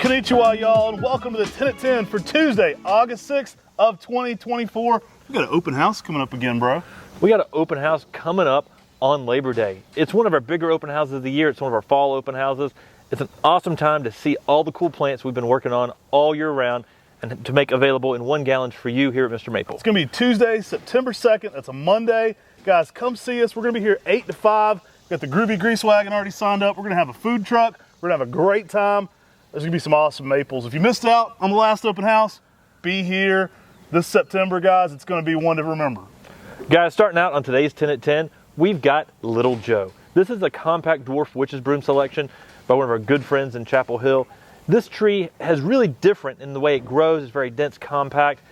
Konnichiwa, y'all, and welcome to the 10 at 10 for Tuesday, August 6th of 2024. We got an open house coming up again, bro. We got an open house coming up on Labor Day. It's one of our bigger open houses of the year. It's one of our fall open houses. It's an awesome time to see all the cool plants we've been working on all year round and to make available in 1 gallons for you here at Mr. Maple. It's going to be Tuesday, September 2nd. That's a Monday. Guys, come see us. We're going to be here 8 to 5. Got the Groovy Grease Wagon already signed up. We're going to have a food truck. We're going to have a great time. There's going to be some awesome maples. If you missed out on the last open house, be here this September, guys. It's going to be one to remember. Guys, starting out on today's 10 at 10, we've got Little Joe. This is a compact dwarf witch's broom selection by one of our good friends in Chapel Hill. This tree is really different in the way it grows. It's very dense, compact,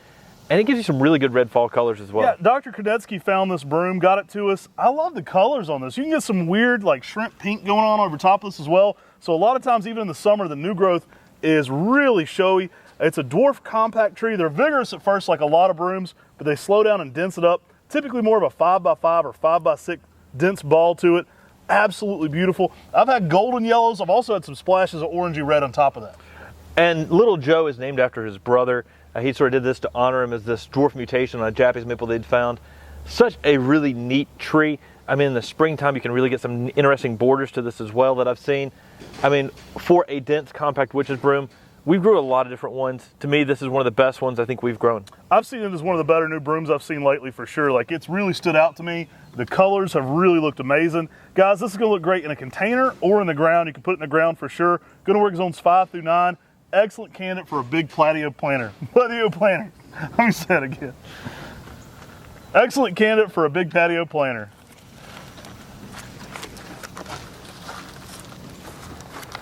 and it gives you some really good red fall colors as well. Yeah, Dr. Kredetsky found this broom, got it to us. I love the colors on this. You can get some weird like shrimp pink going on over top of this as well. So a lot of times, even in the summer, the new growth is really showy. It's a dwarf compact tree. They're vigorous at first like a lot of brooms, but they slow down and dense it up. Typically more of a 5x5 or 5x6 dense ball to it. Absolutely beautiful. I've had golden yellows. I've also had some splashes of orangey red on top of that. And Little Joe is named after his brother. He sort of did this to honor him as this dwarf mutation on a Japanese maple they'd found. Such a really neat tree. I mean, in the springtime, you can really get some interesting borders to this as well that I've seen. I mean, for a dense, compact witch's broom, we grew a lot of different ones. To me, this is one of the best ones I think we've grown. I've seen it as one of the better new brooms I've seen lately for sure. Like, it's really stood out to me. The colors have really looked amazing. Guys, this is gonna look great in a container or in the ground. You can put it in the ground for sure. Gonna work zones 5 through 9. Excellent candidate for a big patio planter. Patio planter. Let me say it again. Excellent candidate for a big patio planter.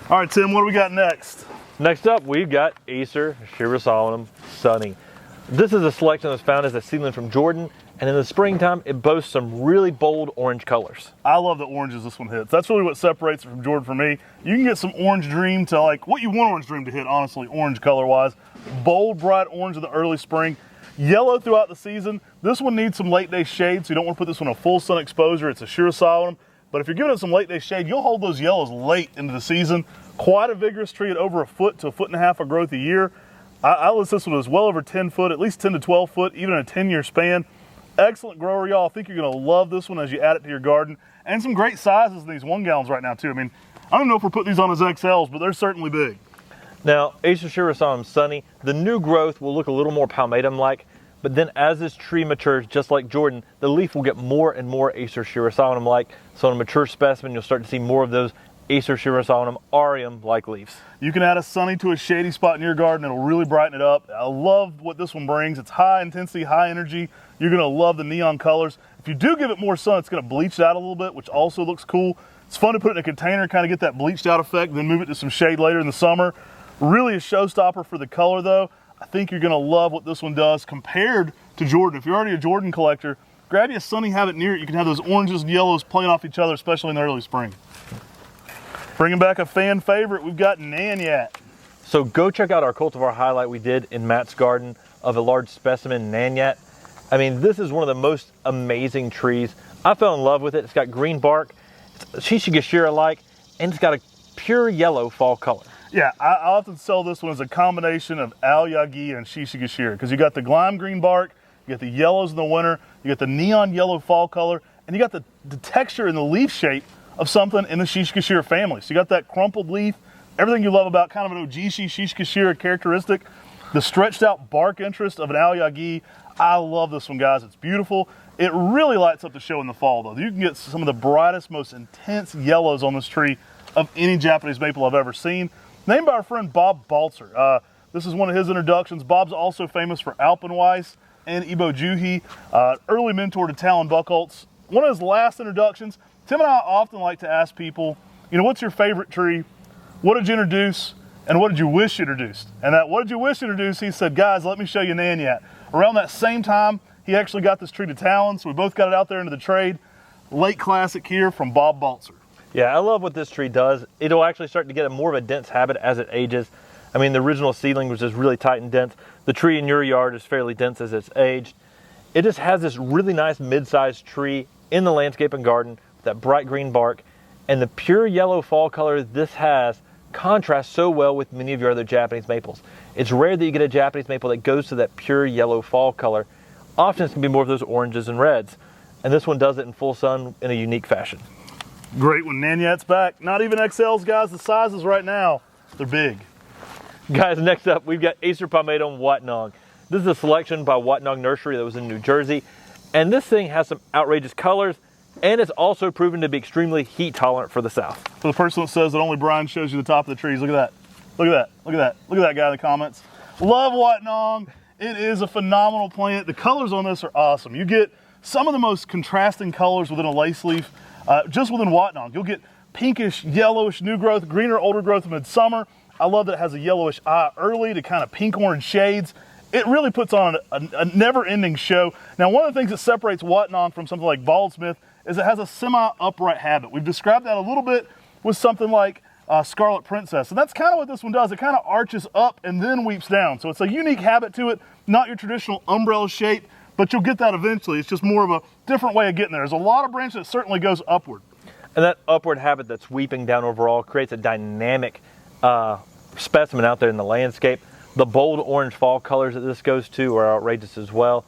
All right, Tim, what do we got next? Next up, we've got Acer Sharum Sunny. This is a selection that's found as a seedling from Jordan, and in the springtime, it boasts some really bold orange colors. I love the oranges this one hits. That's really what separates it from Jordan for me. You can get some orange dream to like what you want orange dream to hit, honestly, orange color-wise. Bold, bright orange in the early spring. Yellow throughout the season. This one needs some late day shade, so you don't want to put this one on full sun exposure. It's a Sharum. But if you're giving it some late day shade, you'll hold those yellows late into the season. Quite a vigorous tree at over 1 foot to 1.5 foot of growth a year. I list this one as well over 10 foot, at least 10 to 12 foot, even in a 10-year span. Excellent grower, y'all. I think you're gonna love this one as you add it to your garden. And some great sizes in these 1 gallons right now too. I mean, I don't know if we're putting these on as XLs, but they're certainly big. Now, Acer Sharum Sunny, the new growth will look a little more palmatum-like, but then as this tree matures, just like Jordan, the leaf will get more and more Acer Sharum-like. So in a mature specimen, you'll start to see more of those Acer Sharum aureum-like leaves. You can add a sunny to a shady spot in your garden. It'll really brighten it up. I love what this one brings. It's high intensity, high energy. You're gonna love the neon colors. If you do give it more sun, it's gonna bleach it out a little bit, which also looks cool. It's fun to put it in a container, kind of get that bleached out effect, then move it to some shade later in the summer. Really a showstopper for the color though. I think you're gonna love what this one does compared to Jordan. If you're already a Jordan collector, grab you a sunny, have it near it. You can have those oranges and yellows playing off each other, especially in the early spring. Bringing back a fan favorite, we've got Nanette. So go check out our cultivar highlight we did in Matt's garden of a large specimen Nanette. I mean, this is one of the most amazing trees. I fell in love with it. It's got green bark, it's Shishigashira-like, and it's got a pure yellow fall color. Yeah, I often sell this one as a combination of Aoyagi and Shishigashira because you got the lime green bark, you got the yellows in the winter, you got the neon yellow fall color, and you got the texture and the leaf shape of something in the Shishigashira family. So you got that crumpled leaf, everything you love about kind of an Ojishi Shishigashira characteristic, the stretched out bark interest of an Aoyagi. I love this one, guys. It's beautiful. It really lights up the show in the fall, though. You can get some of the brightest, most intense yellows on this tree of any Japanese maple I've ever seen. Named by our friend Bob Balzer. This is one of his introductions. Bob's also famous for Alpenweiss and Ibo Juhi, early mentor to Talon Buchholz. One of his last introductions. Tim and I often like to ask people, you know, what's your favorite tree? What did you introduce? And what did you wish you introduced? And that what did you wish you introduced, he said, guys, let me show you Nanette. Around that same time, he actually got this tree to Talon, so we both got it out there into the trade. Late classic here from Bob Balzer. Yeah, I love what this tree does. It'll actually start to get more of a dense habit as it ages. I mean, the original seedling was just really tight and dense. The tree in your yard is fairly dense as it's aged. It just has this really nice mid-sized tree in the landscape and garden, with that bright green bark, and the pure yellow fall color this has contrasts so well with many of your other Japanese maples. It's rare that you get a Japanese maple that goes to that pure yellow fall color. Often it's going to be more of those oranges and reds. And this one does it in full sun in a unique fashion. Great when Nanette's back. Not even XLs, guys. The sizes right now, they're big. Guys, next up, we've got Acer Pomum Watnong. This is a selection by Watnong Nursery that was in New Jersey. And this thing has some outrageous colors, and it's also proven to be extremely heat tolerant for the South. For the person that says that only Brian shows you the top of the trees, look at that. Look at that. Look at that. Look at that guy in the comments. Love Watnong. It is a phenomenal plant. The colors on this are awesome. You get some of the most contrasting colors within a lace leaf, just within Watnong. You'll get pinkish, yellowish new growth, greener, older growth in midsummer. I love that it has a yellowish eye early to kind of pink-orange shades. It really puts on a never-ending show. Now, one of the things that separates Watnong from something like Baldsmith is it has a semi-upright habit. We've described that a little bit with something like Scarlet Princess, and that's kind of what this one does. It kind of arches up and then weeps down. So it's a unique habit to it, not your traditional umbrella shape, but you'll get that eventually. It's just more of a different way of getting there. There's a lot of branches that certainly goes upward. And that upward habit that's weeping down overall creates a dynamic specimen out there in the landscape. The bold orange fall colors that this goes to are outrageous as well.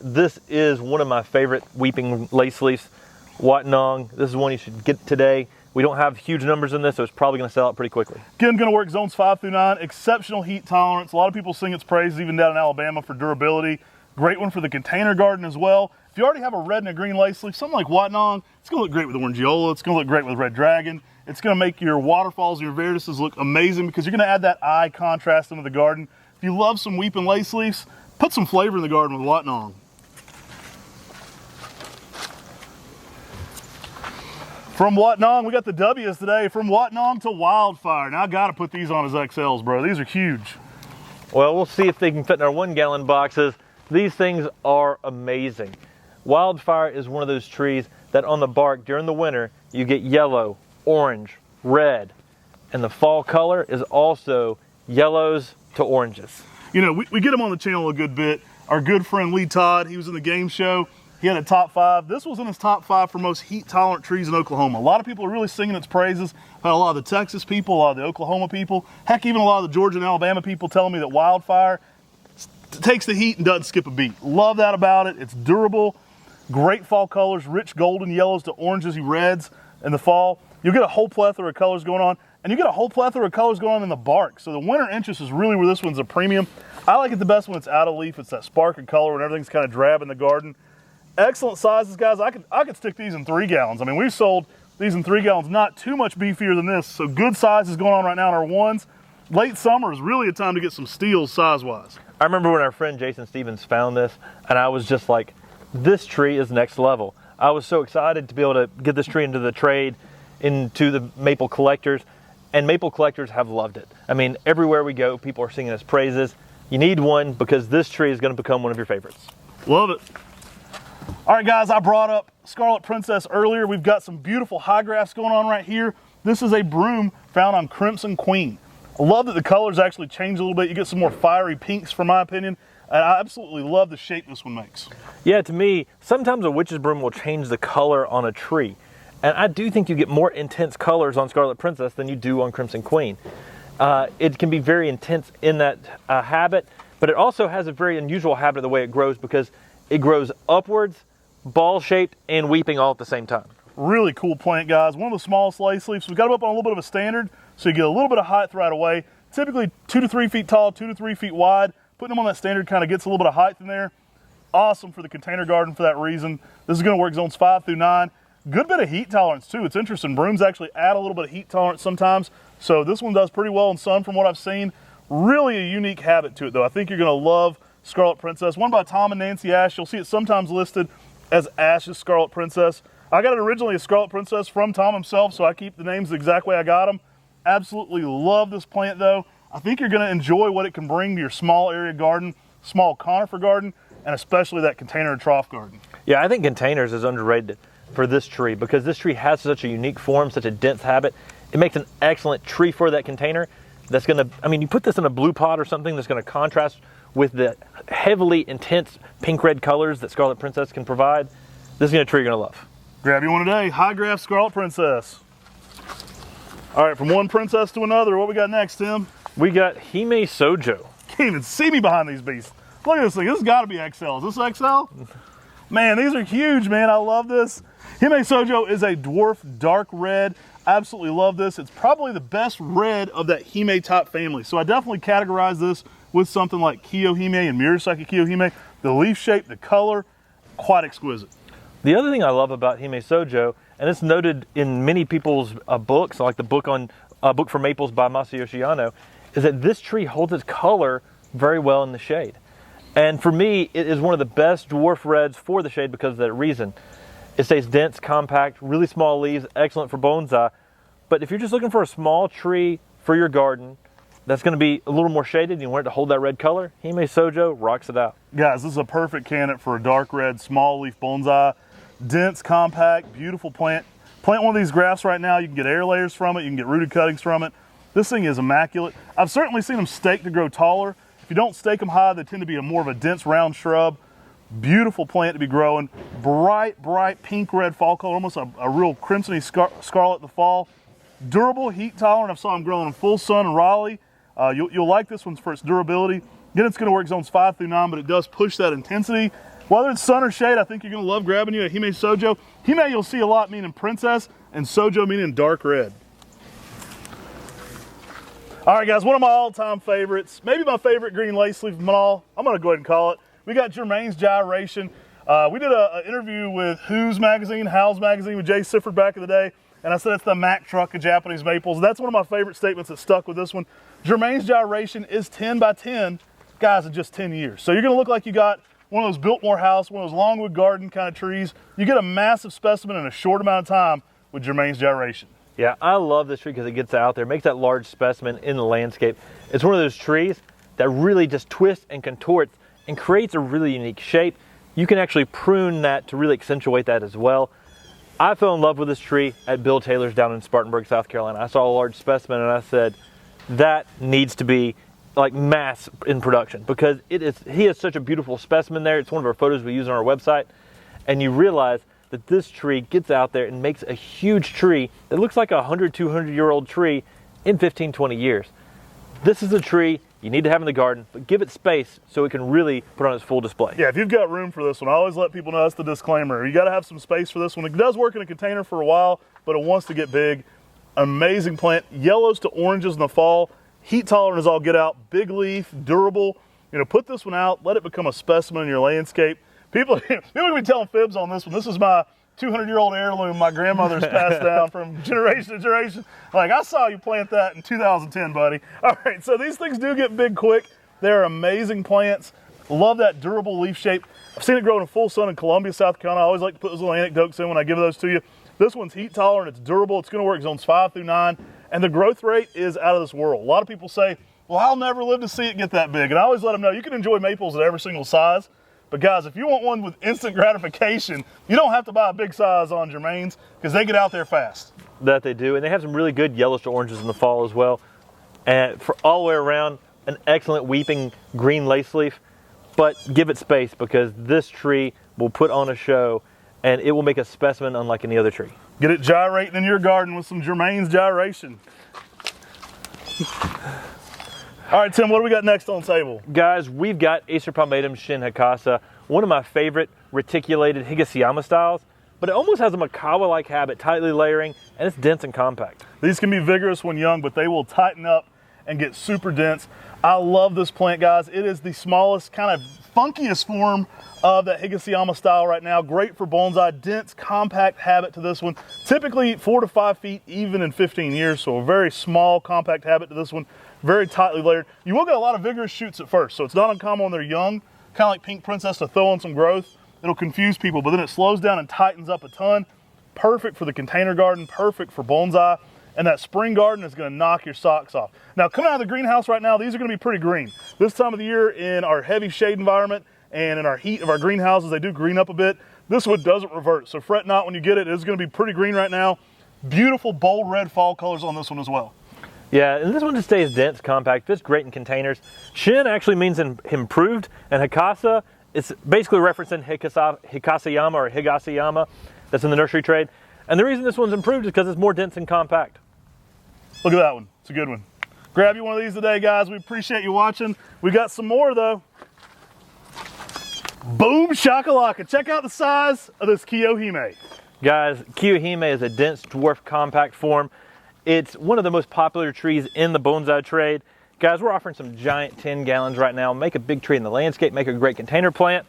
This is one of my favorite weeping lace leaves, Watnong. This is one you should get today. We don't have huge numbers in this, so it's probably going to sell out pretty quickly. Again, going to work zones 5 through 9. Exceptional heat tolerance. A lot of people sing its praises even down in Alabama for durability. Great one for the container garden as well. If you already have a red and a green lace leaf, something like Watnong, it's going to look great with Orangiola. It's going to look great with Red Dragon. It's going to make your waterfalls and your Veritas look amazing because you're going to add that eye contrast into the garden. If you love some weeping lace leaves, put some flavor in the garden with Watnong. From Watnong, we got the W's today. From Watnong to Wildfire. Now I got to put these on as XLs, bro. These are huge. Well, we'll see if they can fit in our 1-gallon boxes. These things are amazing. Wildfire is one of those trees that on the bark during the winter, you get yellow, orange, red, and the fall color is also yellows to oranges. You know, we get him on the channel a good bit. Our good friend Lee Todd, he was in the game show. He had a top 5. This was in his top 5 for most heat tolerant trees in Oklahoma. A lot of people are really singing its praises. Had a lot of the Texas people, a lot of the Oklahoma people, heck, even a lot of the Georgia and Alabama people telling me that Wildfire takes the heat and doesn't skip a beat. Love that about it. It's durable, great fall colors, rich golden yellows to oranges and reds in the fall. You'll get a whole plethora of colors going on, and you get a whole plethora of colors going on in the bark. So the winter interest is really where this one's a premium. I like it the best when it's out of leaf. It's that spark of color when everything's kind of drab in the garden. Excellent sizes, guys. I could stick these in 3 gallons. I mean, we've sold these in 3 gallons, not too much beefier than this. So good sizes going on right now in our ones. Late summer is really a time to get some steals size-wise. I remember when our friend Jason Stevens found this, and I was just like, this tree is next level. I was so excited to be able to get this tree into the trade, into the maple collectors, and maple collectors have loved it. I mean, everywhere we go, people are singing its praises. You need one because this tree is going to become one of your favorites. Love it. All right, guys, I brought up Scarlet Princess earlier. We've got some beautiful high grafts going on right here. This is a broom found on Crimson Queen. I love that the colors actually change a little bit. You get some more fiery pinks, from my opinion. And I absolutely love the shape this one makes. Yeah, to me, sometimes a witch's broom will change the color on a tree. And I do think you get more intense colors on Scarlet Princess than you do on Crimson Queen. It can be very intense in that habit, but it also has a very unusual habit of the way it grows because it grows upwards, ball-shaped, and weeping all at the same time. Really cool plant, guys. One of the smallest lace leaves. We've got them up on a little bit of a standard, so you get a little bit of height right away. Typically 2 to 3 feet tall, 2 to 3 feet wide. Putting them on that standard kind of gets a little bit of height in there. Awesome for the container garden for that reason. This is going to work zones 5 through 9. Good bit of heat tolerance too. It's interesting. Brooms actually add a little bit of heat tolerance sometimes. So this one does pretty well in sun from what I've seen. Really a unique habit to it though. I think you're going to love Scarlet Princess. One by Tom and Nancy Ash. You'll see it sometimes listed as Ash's Scarlet Princess. I got it originally as Scarlet Princess from Tom himself, so I keep the names the exact way I got them. Absolutely love this plant though. I think you're going to enjoy what it can bring to your small area garden, small conifer garden, and especially that container and trough garden. Yeah, I think containers is underrated for this tree because this tree has such a unique form, such a dense habit. It makes an excellent tree for that container. That's going to, I mean, you put this in a blue pot or something that's going to contrast with the heavily intense pink-red colors that Scarlet Princess can provide. This is a tree you're going to love. Grab you one today. High graft Scarlet Princess. All right, from one princess to another, what we got next, Tim? We got Hesojo. Can't even see me behind these beasts. Look at this thing. This has got to be XL. Is this XL? Man, these are huge, man. I love this. Hesojo is a dwarf dark red. Absolutely love this. It's probably the best red of that Hime type family. So I definitely categorize this with something like Kohime and Murasaki Kohime. The leaf shape, the color, quite exquisite. The other thing I love about Hesojo, and it's noted in many people's books, like the book for Maples by Masayoshi Yano, is that this tree holds its color very well in the shade. And for me, it is one of the best dwarf reds for the shade because of that reason. It stays dense, compact, really small leaves, excellent for bonsai. But if you're just looking for a small tree for your garden that's going to be a little more shaded and you want it to hold that red color, Hesojo rocks it out. Guys, this is a perfect candidate for a dark red, small leaf bonsai. Dense, compact, beautiful plant. Plant one of these grafts right now. You can get air layers from it. You can get rooted cuttings from it. This thing is immaculate. I've certainly seen them staked to grow taller. If you don't stake them high, they tend to be more of a dense, round shrub. Beautiful plant to be growing. Bright, bright pink red fall color, almost a real crimsony scarlet in the fall. Durable, heat tolerant. I've saw them growing in full sun in Raleigh. You'll like this one for its durability. Again, it's going to work zones 5 through 9, but it does push that intensity. Whether it's sun or shade, I think you're going to love grabbing you a Hesojo. Hime you'll see a lot meaning princess, and Sojo meaning dark red. All right, guys, one of my all-time favorites, maybe my favorite green lace leaf of them all, I'm going to go ahead and call it. We got Germains Gation. We did an interview with Who's Magazine, How's Magazine with Jay Sifford back in the day, and I said it's the Mack truck of Japanese maples. That's one of my favorite statements that stuck with this one. Germains Gation is 10 by 10, guys, in just 10 years. So you're going to look like you got one of those Biltmore house, one of those Longwood garden kind of trees. You get a massive specimen in a short amount of time with Germains Gation. Yeah, I love this tree because it gets out there, makes that large specimen in the landscape. It's one of those trees that really just twists and contorts and creates a really unique shape. You can actually prune that to really accentuate that as well. I fell in love with this tree at Bill Taylor's down in Spartanburg, South Carolina. I saw a large specimen and I said, that needs to be like mass in production because he has such a beautiful specimen there. It's one of our photos we use on our website. And you realize that this tree gets out there and makes a huge tree that looks like a 100, 200-year-old tree in 15, 20 years. This is a tree you need to have in the garden, but give it space so it can really put on its full display. Yeah, if you've got room for this one, I always let people know that's the disclaimer. You got to have some space for this one. It does work in a container for a while, but it wants to get big. Amazing plant. Yellows to oranges in the fall. Heat tolerant as all get out. Big leaf, durable. You know, put this one out. Let it become a specimen in your landscape. People are going to be telling fibs on this one. This is my 200-year-old heirloom my grandmother's passed down from generation to generation. Like, I saw you plant that in 2010, buddy. All right, so these things do get big quick. They're amazing plants. Love that durable leaf shape. I've seen it grow in full sun in Columbia, South Carolina. I always like to put those little anecdotes in when I give those to you. This one's heat tolerant. It's durable. It's going to work zones 5 through 9. And the growth rate is out of this world. A lot of people say, well, I'll never live to see it get that big. And I always let them know you can enjoy maples at every single size. But guys, if you want one with instant gratification, you don't have to buy a big size on Germains because they get out there fast. That they do. And they have some really good yellows to oranges in the fall as well. And for all the way around, an excellent weeping green lace leaf. But give it space because this tree will put on a show and it will make a specimen unlike any other tree. Get it gyrating in your garden with some Germains Gation. All right, Tim, what do we got next on the table? Guys, we've got Acer palmatum Shin Hassa, one of my favorite reticulated Higashiyama styles, but it almost has a Makawa-like habit, tightly layering, and it's dense and compact. These can be vigorous when young, but they will tighten up and get super dense. I love this plant, guys. It is the smallest, kind of funkiest form of that Higashiyama style right now. Great for bonsai, dense, compact habit to this one. Typically 4 to 5 feet, even in 15 years, so a very small, compact habit to this one. Very tightly layered. You will get a lot of vigorous shoots at first, so it's not uncommon when they're young, kind of like Pink Princess, to throw in some growth. It'll confuse people, but then it slows down and tightens up a ton. Perfect for the container garden, perfect for bonsai, and that spring garden is gonna knock your socks off. Now, coming out of the greenhouse right now, these are gonna be pretty green. This time of the year in our heavy shade environment and in our heat of our greenhouses, they do green up a bit. This one doesn't revert, so fret not when you get it. It is gonna be pretty green right now. Beautiful bold red fall colors on this one as well. Yeah, and this one just stays dense, compact, fits great in containers. Shin actually means improved, and Hassa, it's basically referencing Hikasayama or Higashiyama that's in the nursery trade. And the reason this one's improved is because it's more dense and compact. Look at that one. It's a good one. Grab you one of these today, guys. We appreciate you watching. We got some more, though. Boom shakalaka. Check out the size of this Kohime. Guys, Kohime is a dense dwarf compact form. It's one of the most popular trees in the bonsai trade. Guys, we're offering some giant 10 gallons right now. Make a big tree in the landscape, make a great container plant.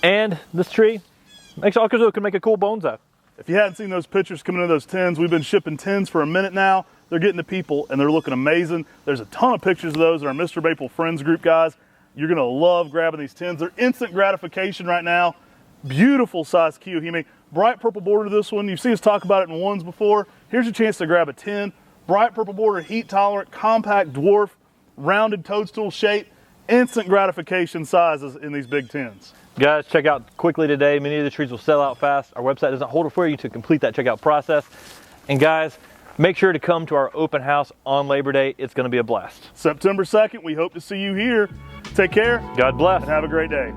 And this tree makes Akazu can make a cool bonsai. If you hadn't seen those pictures coming in those tins, we've been shipping tins for a minute now. They're getting to people and they're looking amazing. There's a ton of pictures of those in our MrMaple Friends group, guys. You're gonna love grabbing these tins. They're instant gratification right now. Beautiful size Kohime. Bright purple border to this one. You've seen us talk about it in ones before. Here's your chance to grab a 10. Bright purple border, heat tolerant, compact dwarf, rounded toadstool shape, instant gratification sizes in these big tins. Guys, check out quickly today. Many of the trees will sell out fast. Our website doesn't hold it for you to complete that checkout process. And guys, make sure to come to our open house on Labor Day. It's going to be a blast. September 2nd, we hope to see you here. Take care. God bless. And have a great day.